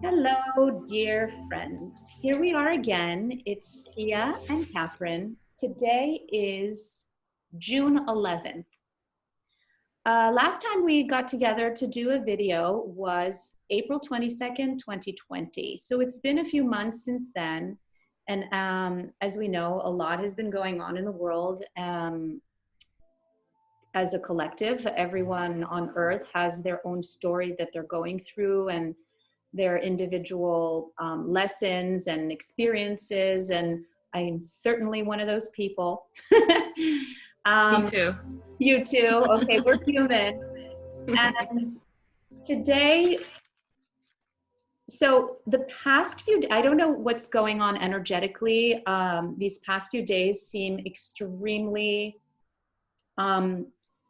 Hello, dear friends. Here we are again. It's Kia and Catherine. Today is June 11th. Last time we got together to do a video was April 22nd, 2020. So it's been a few months since then. And as we know, a lot has been going on in the world. As a collective, everyone on Earth has their own story that they're going through, and their individual lessons and experiences, and I'm certainly one of those people. Me um, too. you too. Okay, we're human. And today, so the past few, I don't know what's going on energetically. These past few days seem extremely um,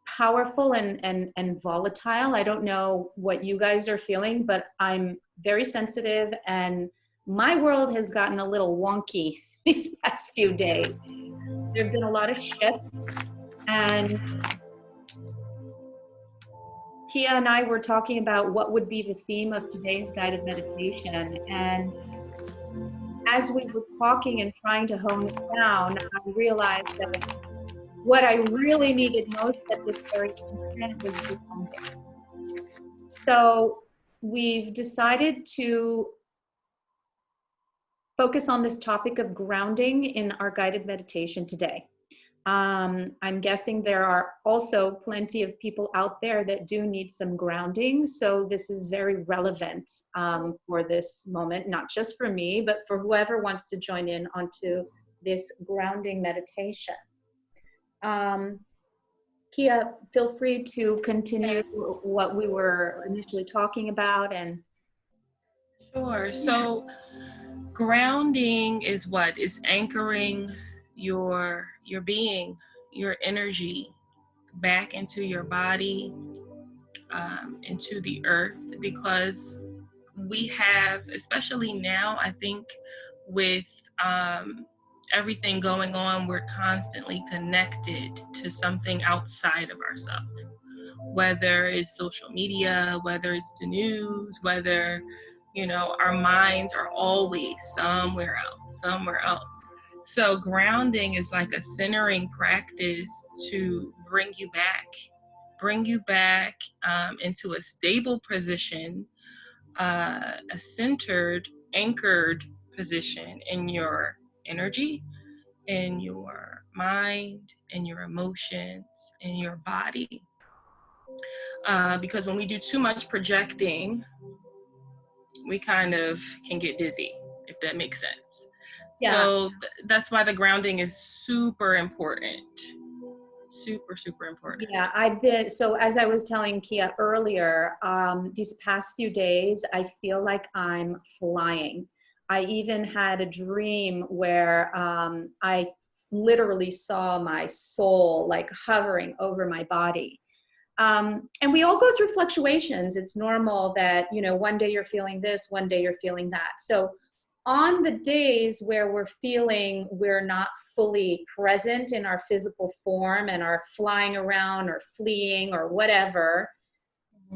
powerful and volatile. I don't know what you guys are feeling, but I'm very sensitive, and my world has gotten a little wonky these past few days. There have been a lot of shifts, and Kia and I were talking about what would be the theme of today's guided meditation. And as we were talking and trying to hone it down, I realized that what I really needed most at this very instant was grounding. So we've decided to focus on this topic of grounding in our guided meditation today. I'm guessing there are also plenty of people out there that do need some grounding. So this is very relevant for this moment, not just for me, but for whoever wants to join in onto this grounding meditation. Kia, feel free to continue Yes. what we were initially talking about. And Sure. So grounding is what? Is anchoring your being, your energy back into your body, into the earth, because we have, especially now, I think with everything going on, we're constantly connected to something outside of ourselves, whether it's social media, whether it's the news, whether, our minds are always somewhere else. So grounding is like a centering practice to bring you back into a stable position, a centered, anchored position in your energy, in your mind, in your emotions, in your body. Because when we do too much projecting, we kind of can get dizzy, if that makes sense. yeah, So that's why the grounding is super important. Super important. yeah, I've been, so as I was telling Kia earlier, these past few days, I feel like I'm flying. I even had a dream where I literally saw my soul like hovering over my body. And we all go through fluctuations. It's normal that, one day you're feeling this, one day you're feeling that. So on the days where we're feeling we're not fully present in our physical form and are flying around or fleeing or whatever,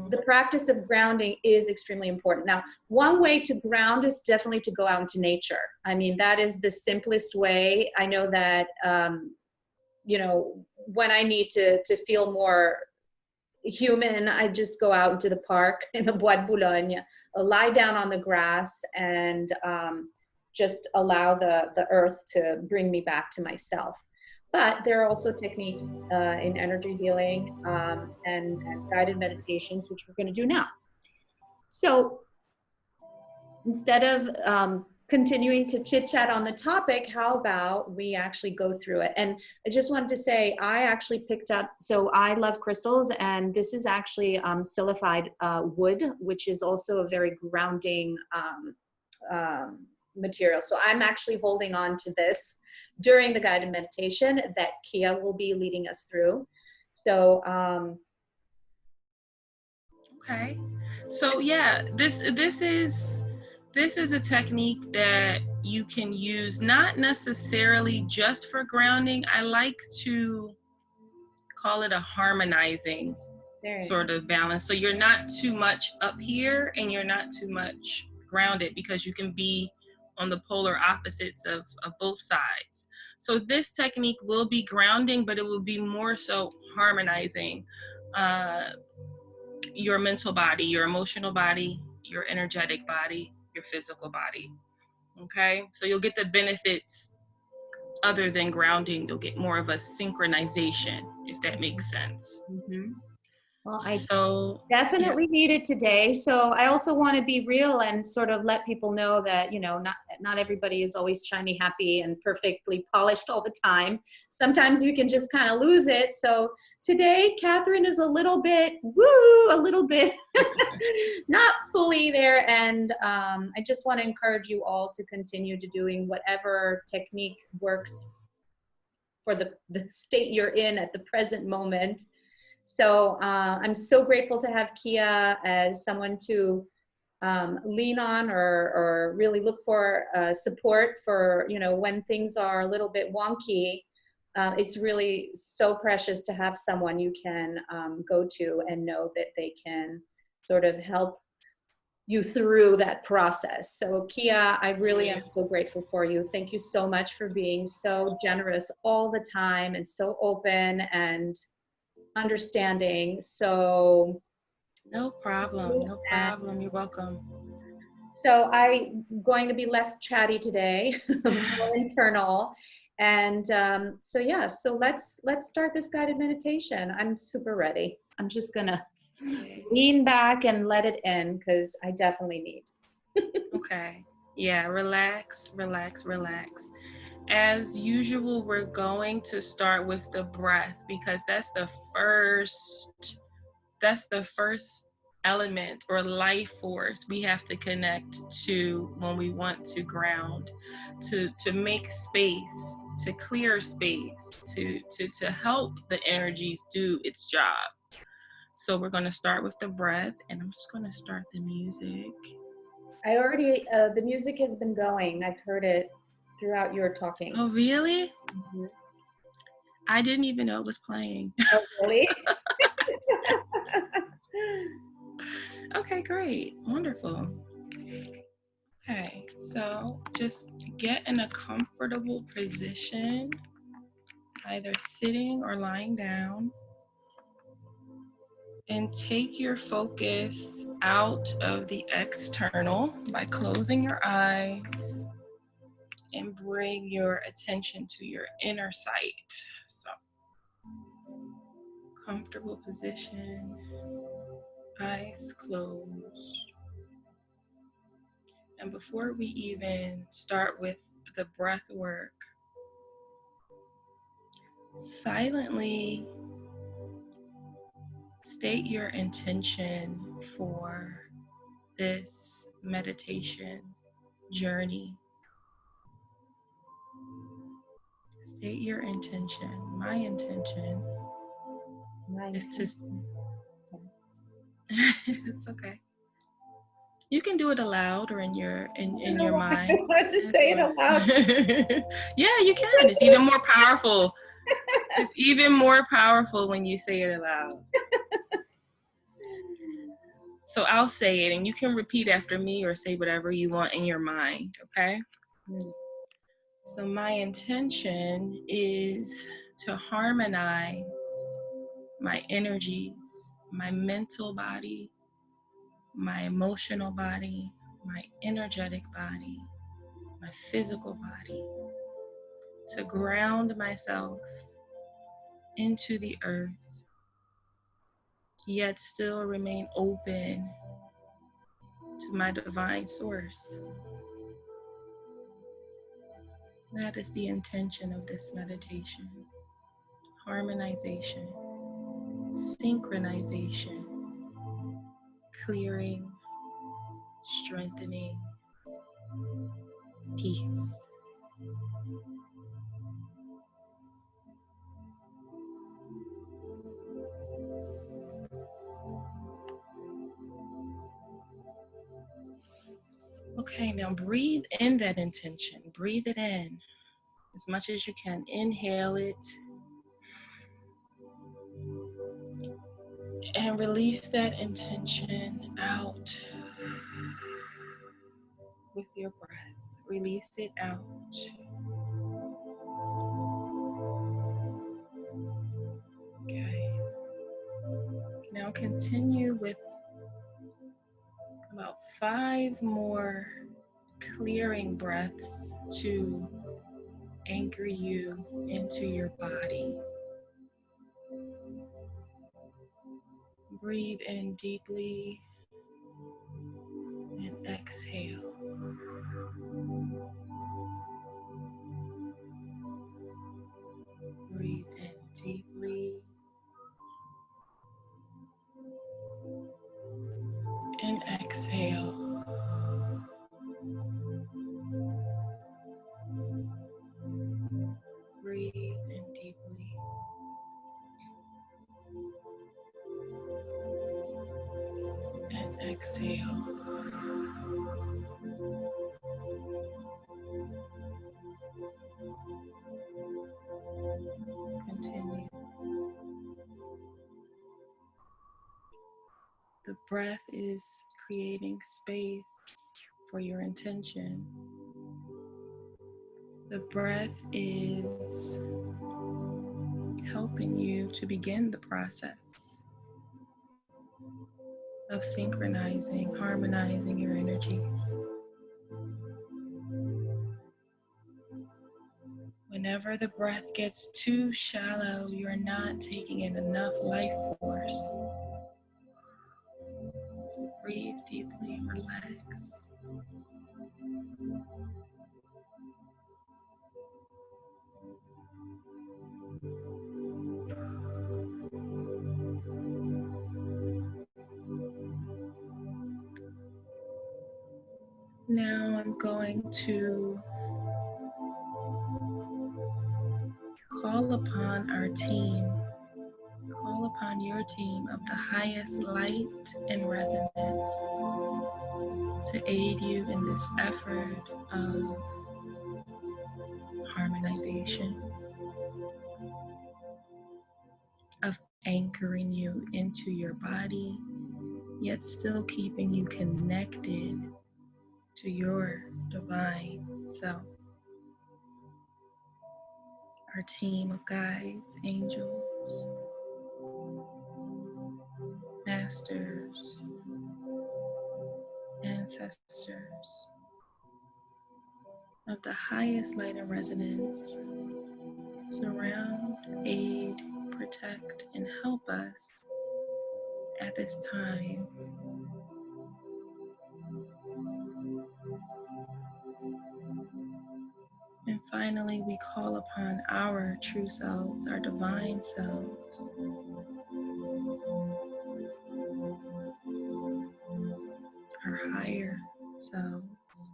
the practice of grounding is extremely important. Now, one way to ground is definitely to go out into nature. I mean, that is the simplest way. I know that, when I need to feel more human, I just go out into the park in the Bois de Boulogne, lie down on the grass, and just allow the earth to bring me back to myself. But there are also techniques in energy healing and guided meditations, which we're going to do now. So instead of continuing to chit chat on the topic, how about we actually go through it? And I just wanted to say, I actually picked up, so I love crystals, and this is actually silicified wood, which is also a very grounding material. So I'm actually holding on to this during the guided meditation that Kia will be leading us through. So, Okay. So yeah, this is a technique that you can use, not necessarily just for grounding. I like to call it a harmonizing sort of balance. So you're not too much up here and you're not too much grounded, because you can be on the polar opposites of both sides. So this technique will be grounding, but it will be more so harmonizing your mental body, your emotional body, your energetic body, your physical body. Okay, so you'll get the benefits other than grounding. You'll get more of a synchronization, if that makes sense. Mm-hmm. Well, I So definitely need it today. So I also want to be real and sort of let people know that, you know, not everybody is always shiny, happy, and perfectly polished all the time. Sometimes you can just kind of lose it. So today, Catherine is a little bit, not fully there. And I just want to encourage you all to continue to doing whatever technique works for the state you're in at the present moment. So I'm so grateful to have Kia as someone to lean on or really look for support for, you know, when things are a little bit wonky. It's really so precious to have someone you can go to and know that they can sort of help you through that process. So Kia, I really am so grateful for you. Thank you so much for being so generous all the time and so open and understanding. So no problem, no problem. You're welcome. so I'm going to be less chatty today, more internal. And so yeah, so let's start this guided meditation. I'm super ready. I'm just gonna lean back and let it in because I definitely need. Okay. Yeah, relax, relax, relax. As usual, we're going to start with the breath, because that's the first element or life force we have to connect to when we want to ground, to make space, to clear space, to help the energies do its job. So we're going to start with the breath, and I'm just going to start the music. I already, the music has been going. I've heard it throughout your talking. Oh, really? Mm-hmm. I didn't even know it was playing. Oh, really? Okay, great. Wonderful. Okay, so just get in a comfortable position, either sitting or lying down, and take your focus out of the external by closing your eyes and bring your attention to your inner sight. So, comfortable position, eyes closed. And before we even start with the breath work, silently state your intention for this meditation journey. State your intention. My intention is to. It's okay. You can do it aloud or in your mind. I want to say it aloud. Yeah, you can. It's even more powerful. It's even more powerful when you say it aloud. So I'll say it, and you can repeat after me or say whatever you want in your mind, okay? So my intention is to harmonize my energies, my mental body, my emotional body, my energetic body, my physical body, to ground myself into the earth, yet still remain open to my divine source. That is the intention of this meditation. Harmonization, synchronization, clearing, strengthening, peace. Okay, now breathe in that intention. Breathe it in as much as you can. Inhale it and release that intention out. with your breath. Release it out. Okay. Now continue with about 5 more clearing breaths to anchor you into your body. Breathe in deeply and exhale. Breathe in deeply and exhale. Breathe in deeply and exhale. Continue. The breath is creating space for your intention. The breath is helping you to begin the process of synchronizing, harmonizing your energies. Whenever the breath gets too shallow, you're not taking in enough life force. So breathe deeply, relax. Now I'm going to call upon our team, call upon your team of the highest light and resonance to aid you in this effort of harmonization, of anchoring you into your body, yet still keeping you connected to your divine self. Our team of guides, angels, masters, ancestors of the highest light and resonance surround, aid, protect, and help us at this time. And finally, we call upon our true selves, our divine selves, our higher selves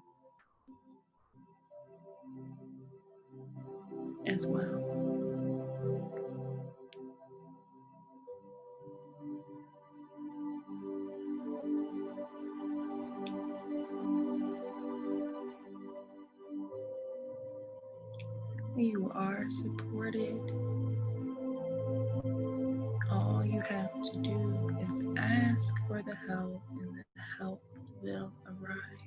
as well. You are supported. All you have to do is ask for the help, and the help will arrive.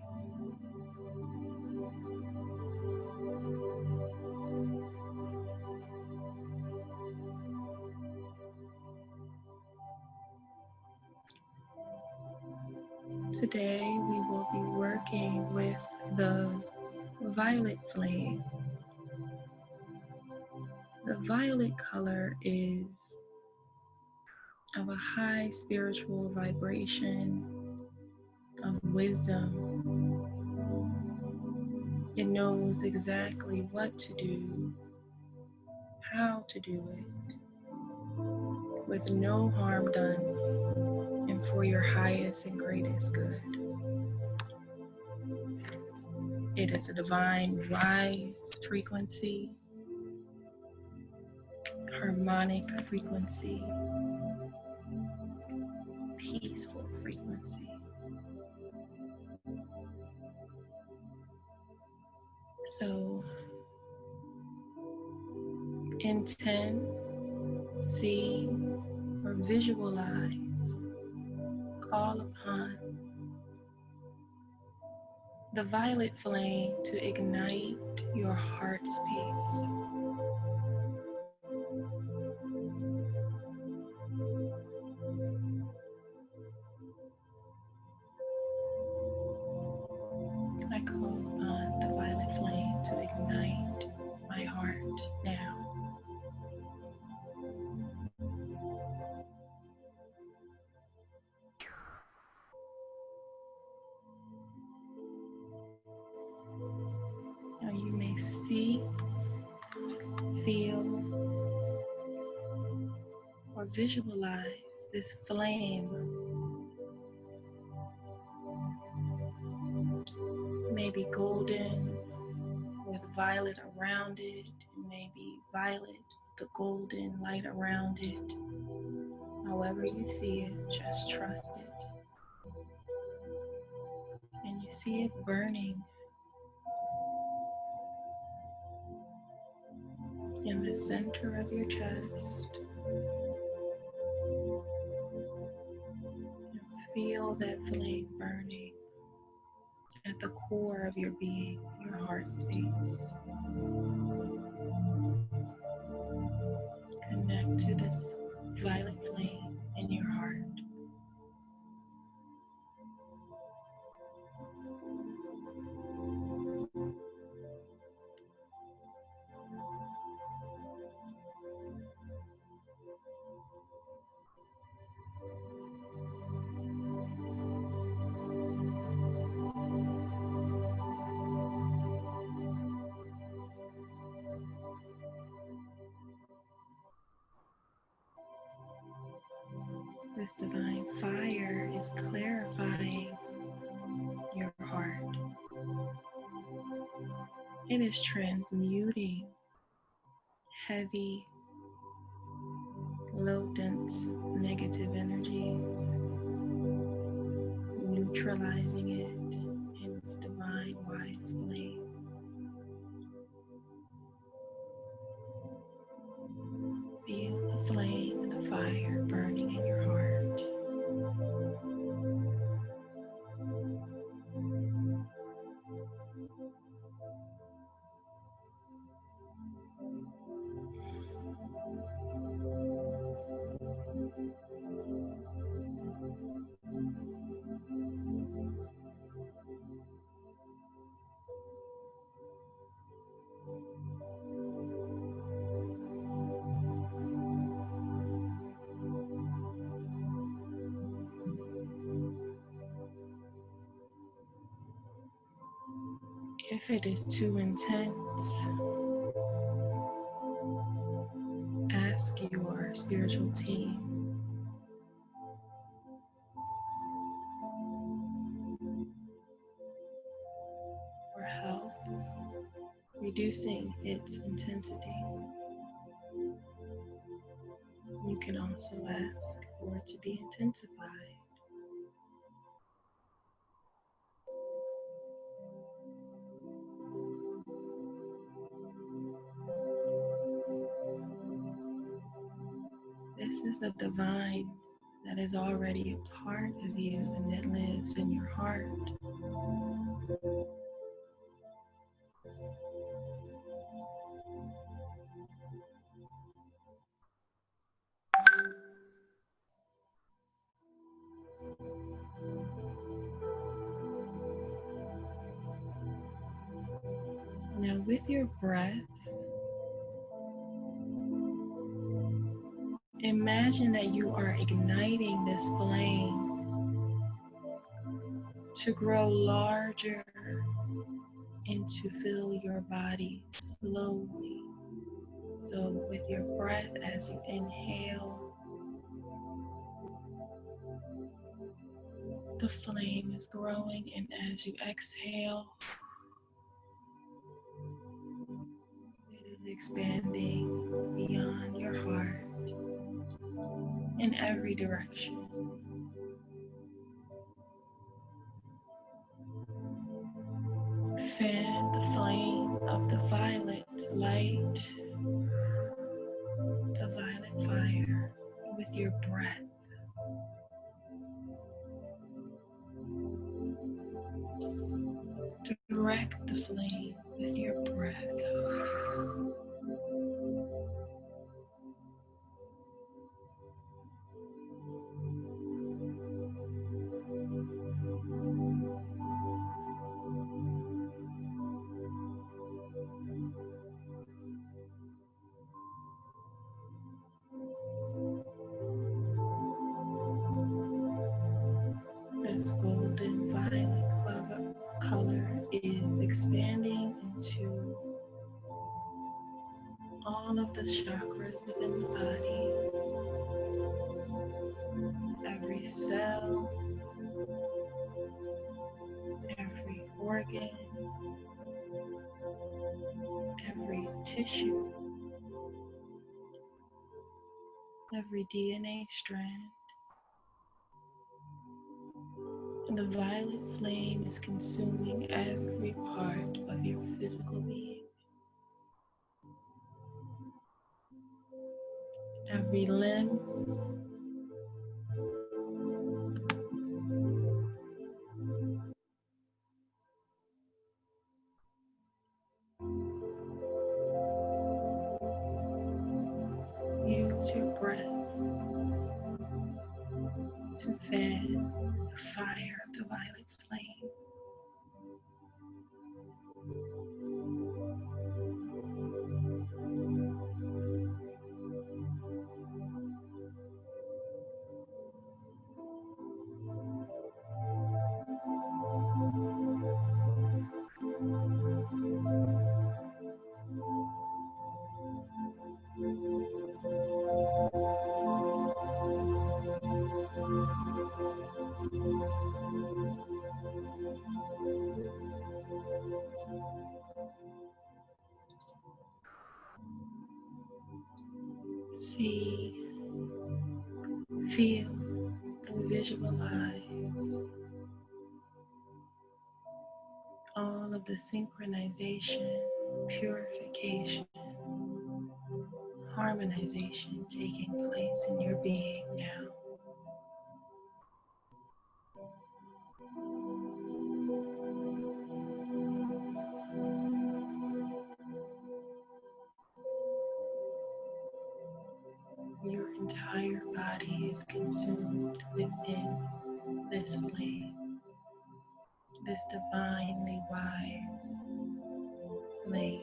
Today, we will be working with the violet flame. The violet color is of a high spiritual vibration of wisdom. It knows exactly what to do, how to do it, with no harm done, and for your highest and greatest good. It is a divine, wise frequency, harmonic frequency, peaceful frequency. So, intend, see, or visualize, call upon the violet flame to ignite your heart space. I call upon the violet flame to ignite my heart now. Now you may see, feel, or visualize this flame. Maybe golden with violet around it, and maybe violet, the golden light around it. However you see it, just trust it. And you see it burning in the center of your chest. And feel that flame burning at the core of your being, your heart space. Connect to this violet flame in your heart. This divine fire is clarifying your heart. It is transmuting heavy, low dense negative energies, neutralizing it in its divine wise flame. Feel the flame and the fire burning in your heart. If it is too intense, ask your spiritual team for help reducing its intensity. You can also ask for it to be intensified. This is the divine that is already a part of you and that lives in your heart. Now, with your breath, imagine that you are igniting this flame to grow larger and to fill your body slowly. So with your breath, as you inhale, the flame is growing, and as you exhale, it is expanding beyond your heart in every direction. Fan the flame of the violet light, the violet fire, with your breath. direct the flame with your breath. This golden violet color is expanding into all of the chakras within the body, every cell, every organ, every tissue, every DNA strand. And the violet flame is consuming every part of your physical being, every limb, use your breath to fan the fire of the violet flame. See, feel, and visualize all of the synchronization, purification, harmonization taking place in your being now. Your entire body is consumed within this flame, this divinely wise flame.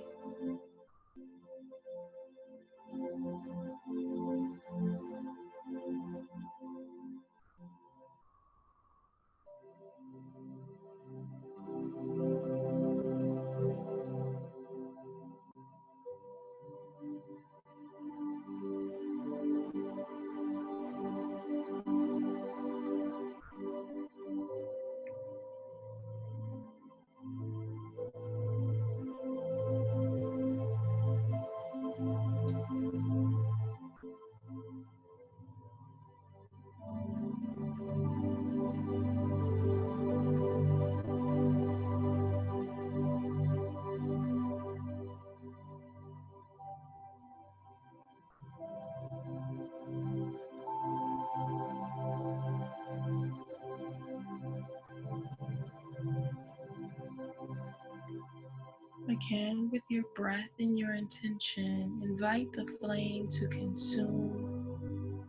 Again, with your breath and your intention, invite the flame to consume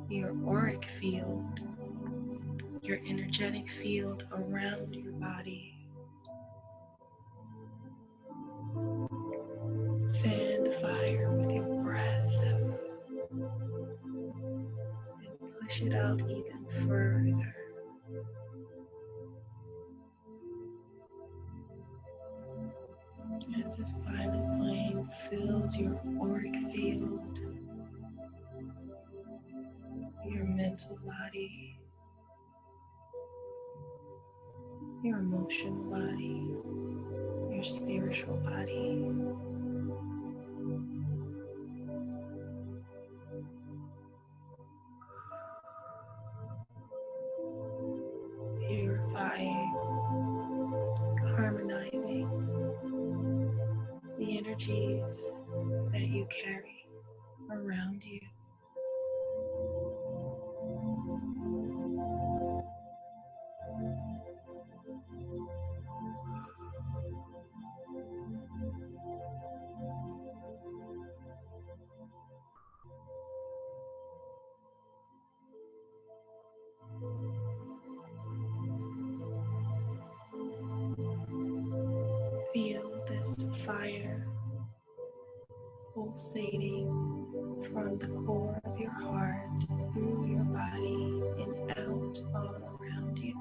your auric field, your energetic field around your body. Fan the fire with your breath and push it out even further. As this violet flame fills your auric field, your mental body, your emotional body, your spiritual body, purifying, harmonizing the energies that you carry around you. Feel this fire pulsating from the core of your heart through your body and out all around you.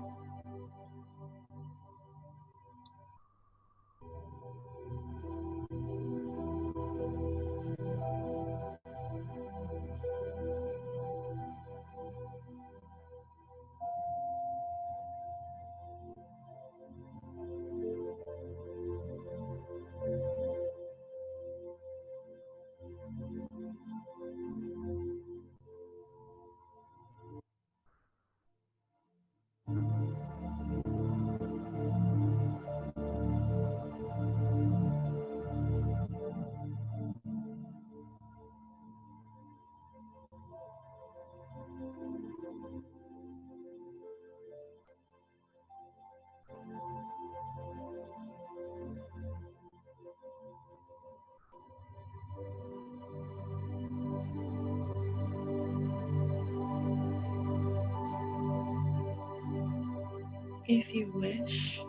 If you wish,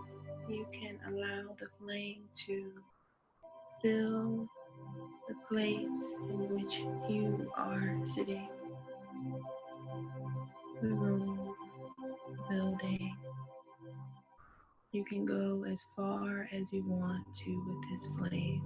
you can allow the flame to fill the place in which you are sitting, the room, the building. You can go as far as you want to with this flame.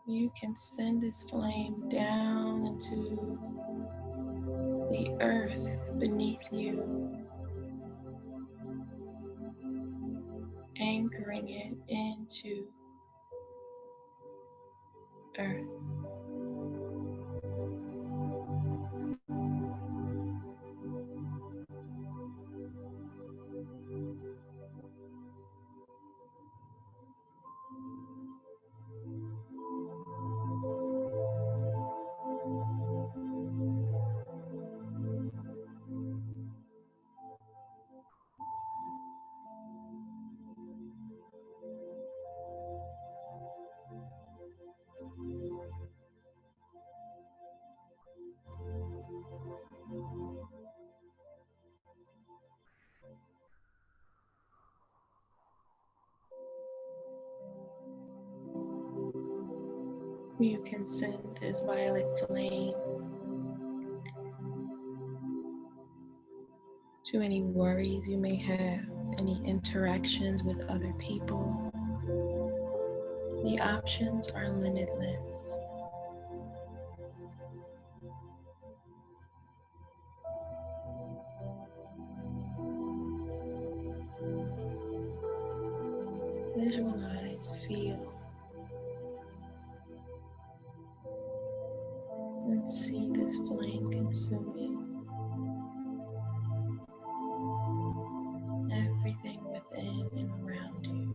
You can send this flame down into the earth beneath you, anchoring it into earth. You can send this violet flame to any worries you may have, any interactions with other people. The options are limitless. Visualize, feel, and see this flame consuming everything within and around you.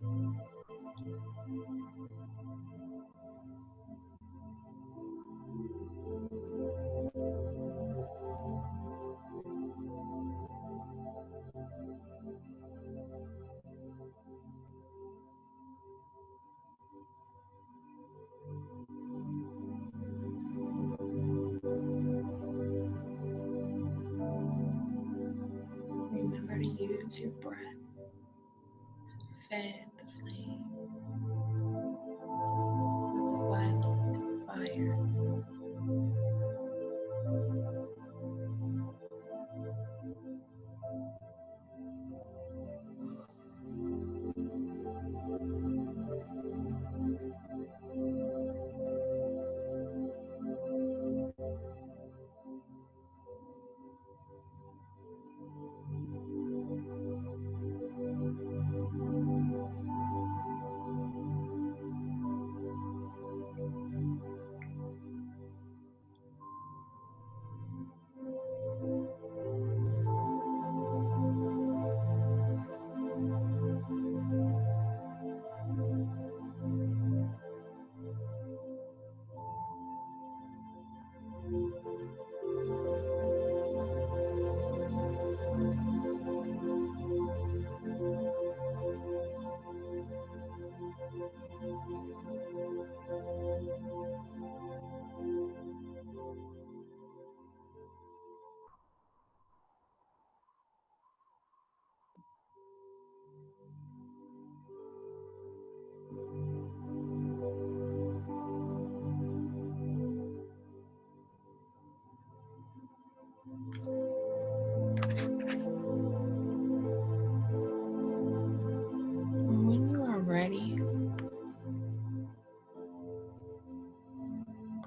Remember to use your breath to fan the flame of the violet fire.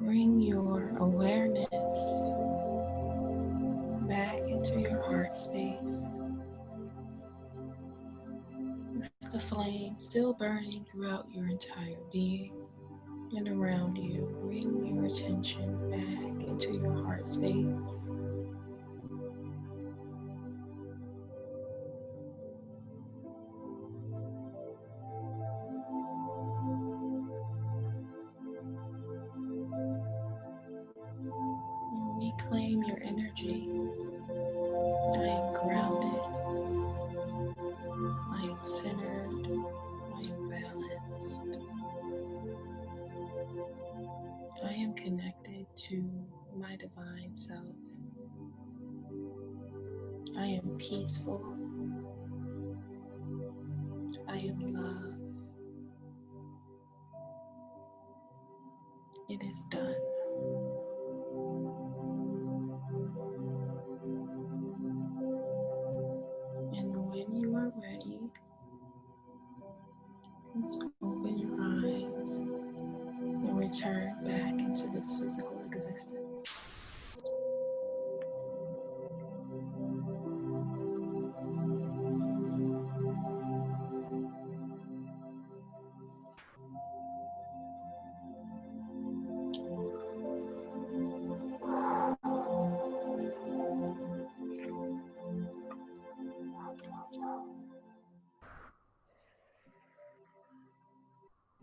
Bring your awareness back into your heart space. With the flame still burning throughout your entire being and around you, bring your attention back into your heart space. And reclaim your energy. I am grounded. I am centered. I am balanced. I am connected to my divine self. I am peaceful. I am love. It is done. And when you are ready, please open your eyes and return back into this physical existence.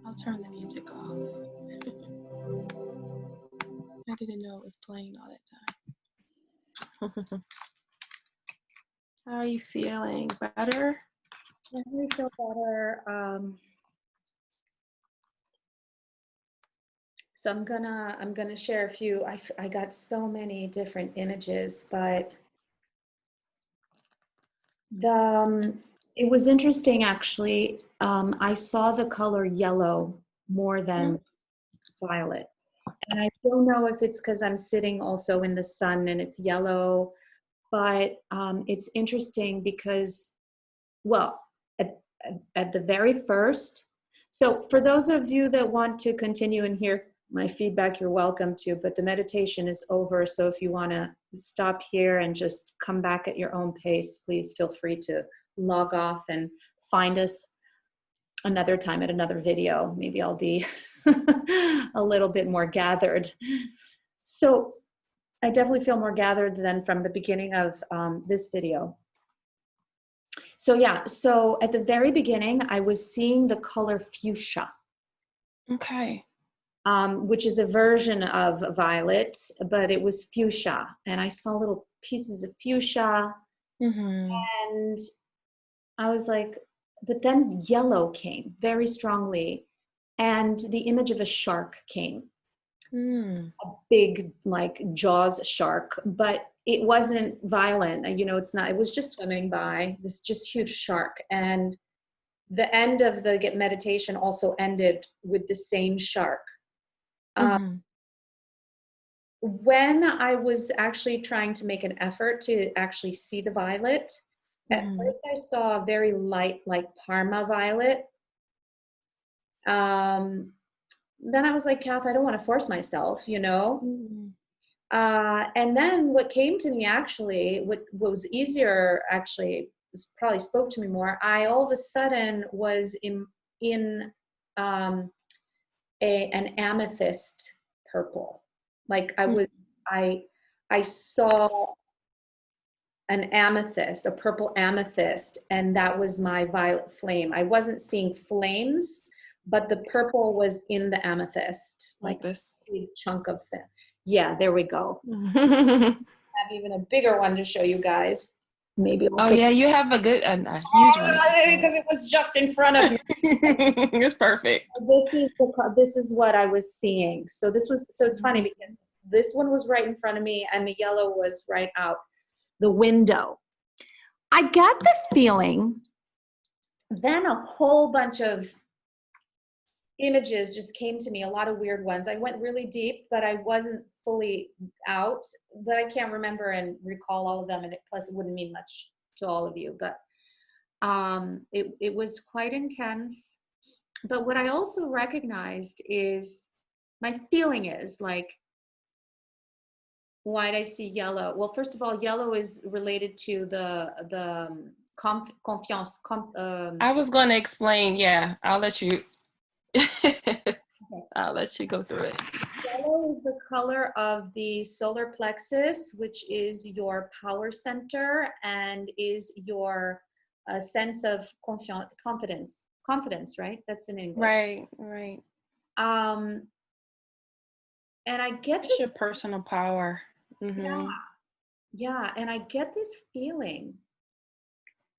I'll turn the music off. I didn't know it was playing all that time. How are you feeling? Better? I really feel better. So I'm gonna share a few. I got so many different images, but it was interesting actually. I saw the color yellow more than violet, and I don't know if it's because I'm sitting also in the sun and it's yellow, but it's interesting because, well, at the very first. So for those of you that want to continue and hear my feedback, you're welcome to, but the meditation is over. So if you want to stop here and just come back at your own pace, please feel free to log off and find us another time at another video. Maybe I'll be a little bit more gathered. So I definitely feel more gathered than from the beginning of this video. So yeah, so at the very beginning, I was seeing the color fuchsia. Okay. Which is a version of violet, but it was fuchsia. And I saw little pieces of fuchsia. And I was like, but then yellow came very strongly. And the image of a shark came. A big, like, jaws shark, but it wasn't violent. You know, it's not, it was just swimming by, this just huge shark. And the end of the meditation also ended with the same shark. When I was actually trying to make an effort to actually see the violet, at first I saw a very light, like Parma violet. Then I was like, Kath, I don't want to force myself, you know? And then what came to me actually, what was easier actually, probably spoke to me more. I all of a sudden was in an amethyst purple. Like I saw an amethyst, a purple amethyst, and that was my violet flame. I wasn't seeing flames, but the purple was in the amethyst, Like this. a big chunk of it. Yeah, there we go. I have even a bigger one to show you guys. Maybe. Oh yeah, you have a good, a huge one. Because it was just in front of me. It's perfect. This is what I was seeing. So it's funny because this one was right in front of me and the yellow was right out the window. I got the feeling then a whole bunch of images just came to me, a lot of weird ones. I went really deep, but I wasn't fully out, but I can't remember and recall all of them. And plus it wouldn't mean much to all of you, but it was quite intense. But what I also recognized is my feeling is like, why did I see yellow? Well, first of all, yellow is related to the confiance. I was going to explain. Yeah, I'll let you. Okay. I'll let you go through it. Yellow is the color of the solar plexus, which is your power center and is your sense of confidence. Confidence, right? That's in English. Right, right. Um, and I get It's this, your personal power. yeah, Mm-hmm. yeah, and I get this feeling.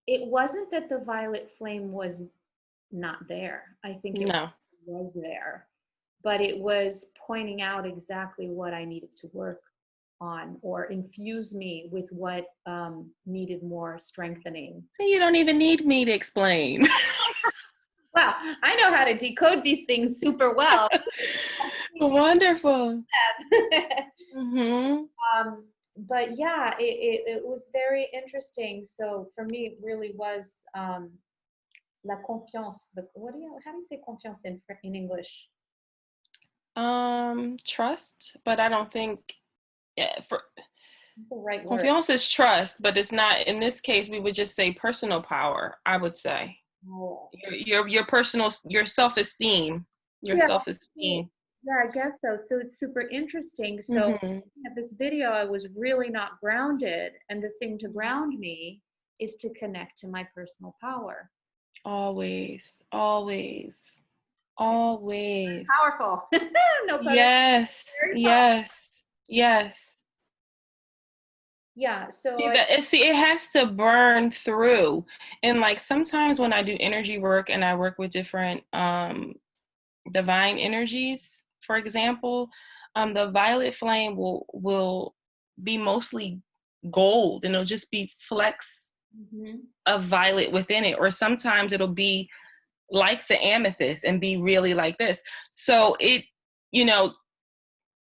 It wasn't that the violet flame was not there. I think it No. was there, but it was pointing out exactly what I needed to work on or infuse me with what needed more strengthening. So you don't even need me to explain. Well, I know how to decode these things super well. Wonderful. Mm-hmm. But yeah, it was very interesting. So for me, it really was la confiance. How do you say confiance in English? Trust, but I don't think, yeah, for The right word. confiance is trust, but it's not, in this case, we would just say personal power, I would say. Oh. Your personal, your self-esteem, your Yeah, self-esteem. yeah, I guess so. So it's super interesting. So Mm-hmm. at this video, I was really not grounded. And the thing to ground me is to connect to my personal power. Always, always, always. Powerful. No pun intended. Yes, Very powerful. yes, yes. Yeah. So See that it has to burn through. And like sometimes when I do energy work and I work with different divine energies, for example, the violet flame will be mostly gold and it'll just be flecks mhm. of violet within it. Or sometimes it'll be like the amethyst and be really like this. So it, you know,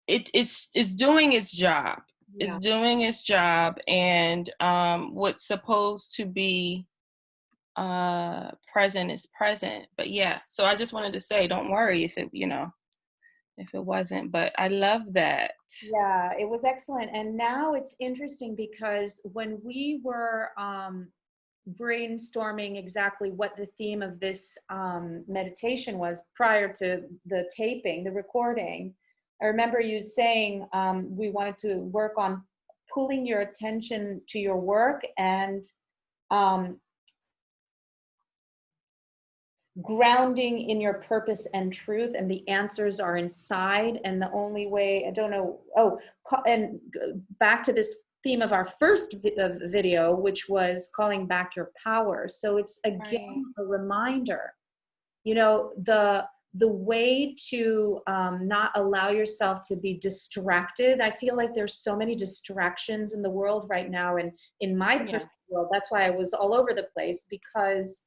it's doing its job. Yeah. It's doing its job, and what's supposed to be present is present. But yeah, so I just wanted to say, don't worry if it, if it wasn't. But I love that. Yeah, it was excellent. And now it's interesting because when we were brainstorming exactly what the theme of this meditation was prior to the taping, the recording, I remember you saying we wanted to work on pulling your attention to your work and um, grounding in your purpose and truth, and the answers are inside. And the only way, I don't know, and back to this theme of our first video, which was calling back your power. So it's Right. again a reminder, the way to not allow yourself to be distracted. I feel like there's so many distractions in the world right now, and in my Yeah, personal world, that's why I was all over the place, because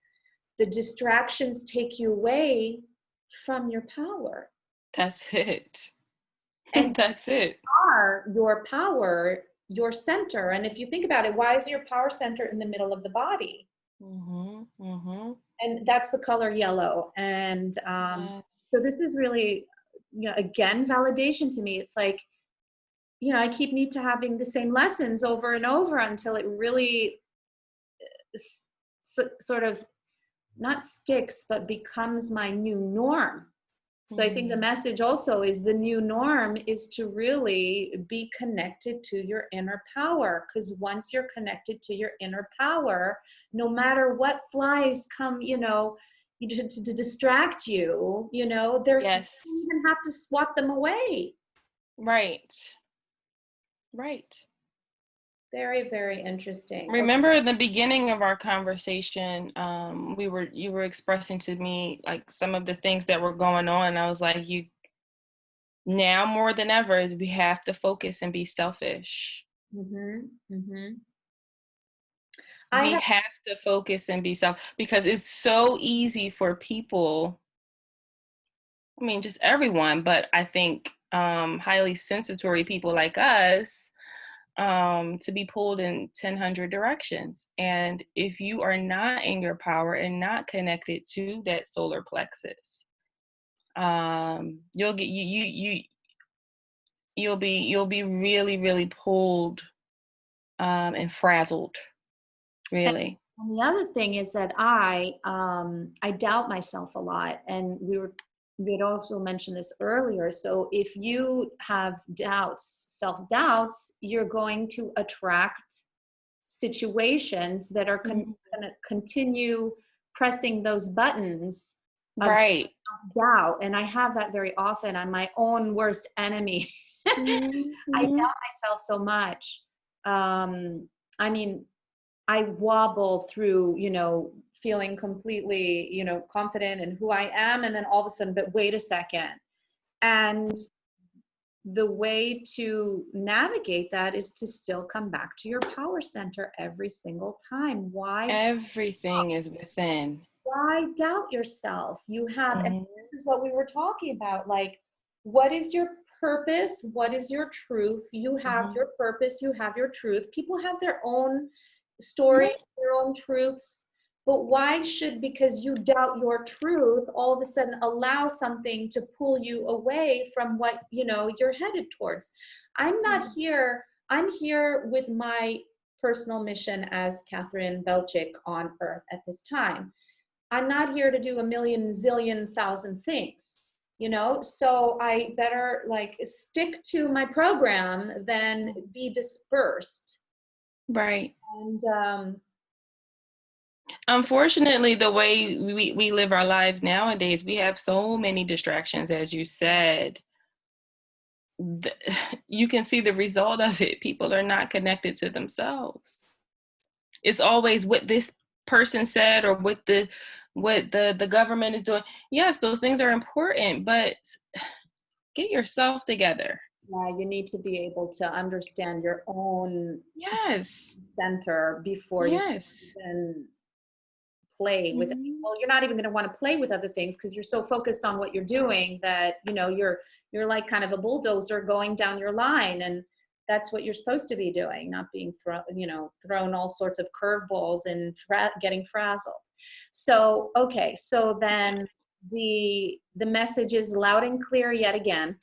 the distractions take you away from your power. that's it. And That's it. are your power, your center. And if you think about it, why is your power center in the middle of the body? Mhm. Mhm. And that's the color yellow. And Yes. so this is really, again, validation to me. It's like, I keep need to having the same lessons over and over until it really sort of not sticks, but becomes my new norm. So I think the Mhm. message also is the new norm is to really be connected to your inner power. Because once you're connected to your inner power, no matter what flies come, to distract you, you Yes. don't even have to swat them away. Right. Right. Very, very interesting. Okay. Remember in the beginning of our conversation, you were expressing to me like some of the things that were going on, and I was like, you now more than ever, we have to focus and be selfish. Mm-hmm. Mm-hmm. I We have, have to focus and be self because it's so easy for people. I mean, just everyone, but I think highly sensory people like us to be pulled in 1,000 directions. And if you are not in your power and not connected to that solar plexus, You'll get you'll be really, really pulled and frazzled, really. And the other thing is that I doubt myself a lot, and we had also mentioned this earlier. So if you have doubts, self doubts, you're going to attract situations that are going to continue pressing those buttons of Right. doubt. And I have that very often. I'm my own worst enemy. I Mm-hmm. doubt myself so much. I mean, I wobble through, feeling completely, confident in who I am. And then all of a sudden, but wait a second. And the way to navigate that is to still come back to your power center every single time. Everything is within. Why doubt yourself? You have, and Mhm. this is what we were talking about, like, what is your purpose? What is your truth? You have Mhm. your purpose, you have your truth. People have their own stories, their own truths. But why should, because you doubt your truth, all of a sudden allow something to pull you away from what you're headed towards? I'm not here. I'm here with my personal mission as Catherine Belchick on Earth at this time. I'm not here to do a million, zillion, thousand things, So I better like stick to my program than be dispersed. Right. And Unfortunately, the way we live our lives nowadays, we have so many distractions, as you said. You can see the result of it. People are not connected to themselves. It's always what this person said or what the government is doing. Yes, those things are important, but get yourself together. yeah, you need to be able to understand your own Yes. center before you Yes. can play with it. Mhm. Well, you're not even going to want to play with other things because you're so focused on what you're doing that you're like kind of a bulldozer going down your line, and that's what you're supposed to be doing, not being thrown all sorts of curveballs and getting frazzled. So okay, so then the message is loud and clear yet again.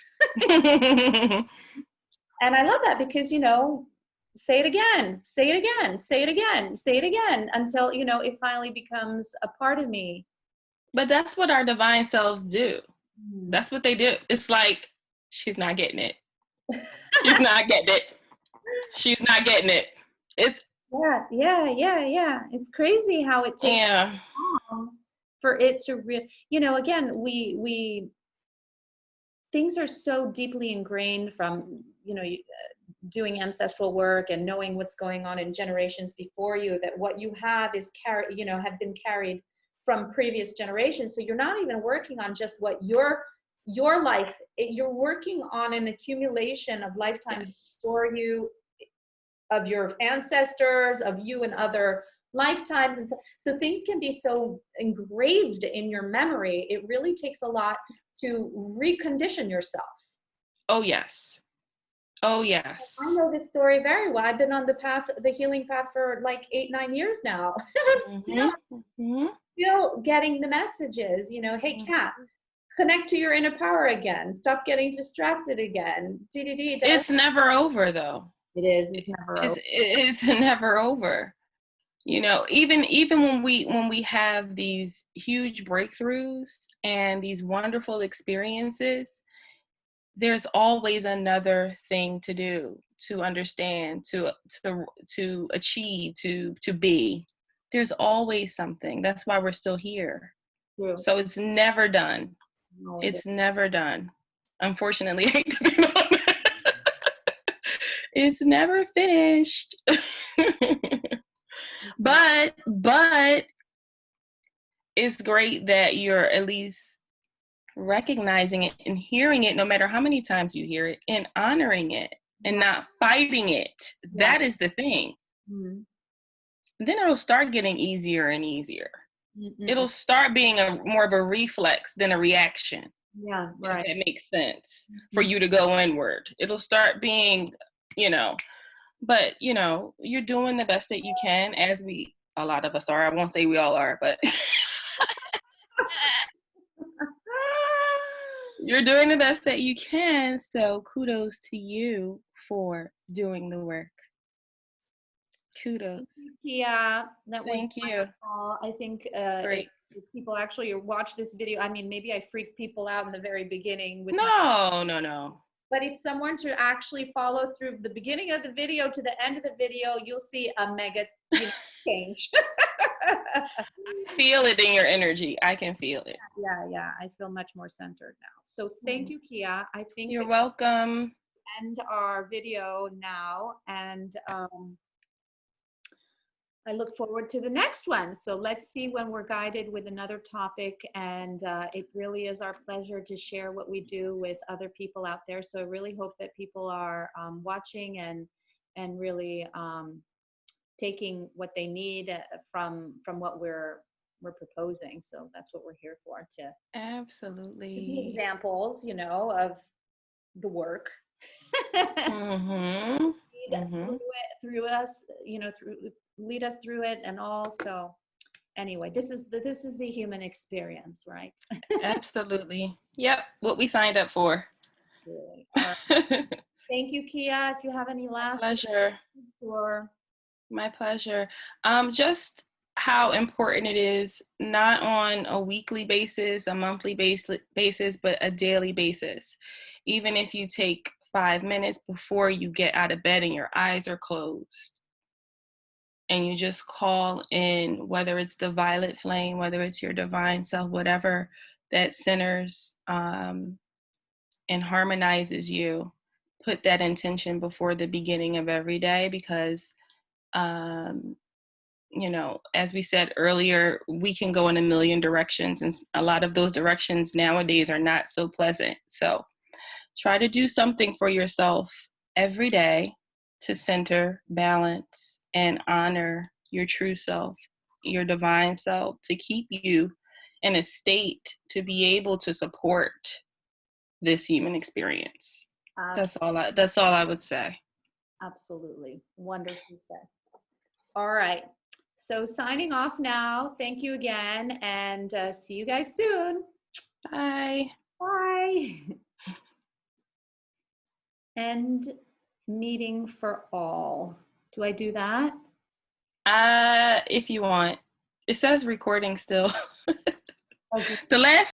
And I love that because, say it again, say it again, say it again, say it again until, it finally becomes a part of me. But that's what our divine selves do. Mm. That's what they do. It's like, she's not getting it. She's not getting it. She's not getting it. It's, Yeah, yeah, yeah, yeah. It's crazy how it takes yeah. long for it to again, we things are so deeply ingrained from, doing ancestral work and knowing what's going on in generations before you, that what you have is have been carried from previous generations. So you're not even working on just what your life, you're working on an accumulation of lifetimes Yes. before you, of your ancestors, of you and other lifetimes. And so things can be so engraved in your memory. It really takes a lot to recondition yourself. Oh, yes. Oh, I yes. know this story very well. I've been on the healing path for like 8, 9 years now. I'm Mm-hmm. Mm-hmm. still getting the messages, hey, Kat, connect to your inner power again. Stop getting distracted again. It's never over, though. It is. It's never over. It's never over. Even when we have these huge breakthroughs and these wonderful experiences, there's always another thing to do, to understand, to achieve, to be. There's always something. That's why we're still here. True. So it's never done. No, it is. It's never done. Unfortunately, I hate to be honest. It's never finished. But it's great that you're at least recognizing it and hearing it, no matter how many times you hear it, and honoring it and not fighting it. Yeah. That is the thing. Mhm. Then it'll start getting easier and easier. Mm-mm. It'll start being a more of a reflex than a reaction, Yeah, if right. that makes sense, for Mhm. you to go inward. It'll start being, but you're doing the best that you can, as a lot of us are. I won't say we all are, but You're doing the best that you can. So kudos to you for doing the work. Kudos. Yeah, that was Thank you. wonderful. I think Great. if people actually watch this video, I mean, maybe I freak people out in the very beginning with my, No, no, no. but if someone to actually follow through the beginning of the video to the end of the video, you'll see a mega, change. Feel it in your energy. I can feel it. Yeah, I feel much more centered now. So thank you, Kia. I think You're that welcome. we end our video now, and I look forward to the next one. So let's see when we're guided with another topic. And it really is our pleasure to share what we do with other people out there. So I really hope that people are watching and really taking what they need from what we're proposing. So that's what we're here for, to be Absolutely. examples, of the work. Mm-hmm. Through us, lead us through it and all. So anyway, this is the human experience, right? Absolutely. Yep. What we signed up for. Really. All right. Thank you, Kia. If you have any last Pleasure. or My pleasure. Just how important it is, not on a weekly basis, a monthly basis, but a daily basis. Even if you take 5 minutes before you get out of bed and your eyes are closed, and you just call in, whether it's the violet flame, whether it's your divine self, whatever that centers and harmonizes you, put that intention before the beginning of every day, because um, as we said earlier, we can go in a million directions, and a lot of those directions nowadays are not so pleasant. So try to do something for yourself every day to center, balance, and honor your true self, your divine self, to keep you in a state to be able to support this human experience. That's all I would say. absolutely wonderfully said. All right. So signing off now. Thank you again, and see you guys soon. Bye. Bye. End meeting for all. Do I do that? If you want. It says recording still. Okay. The last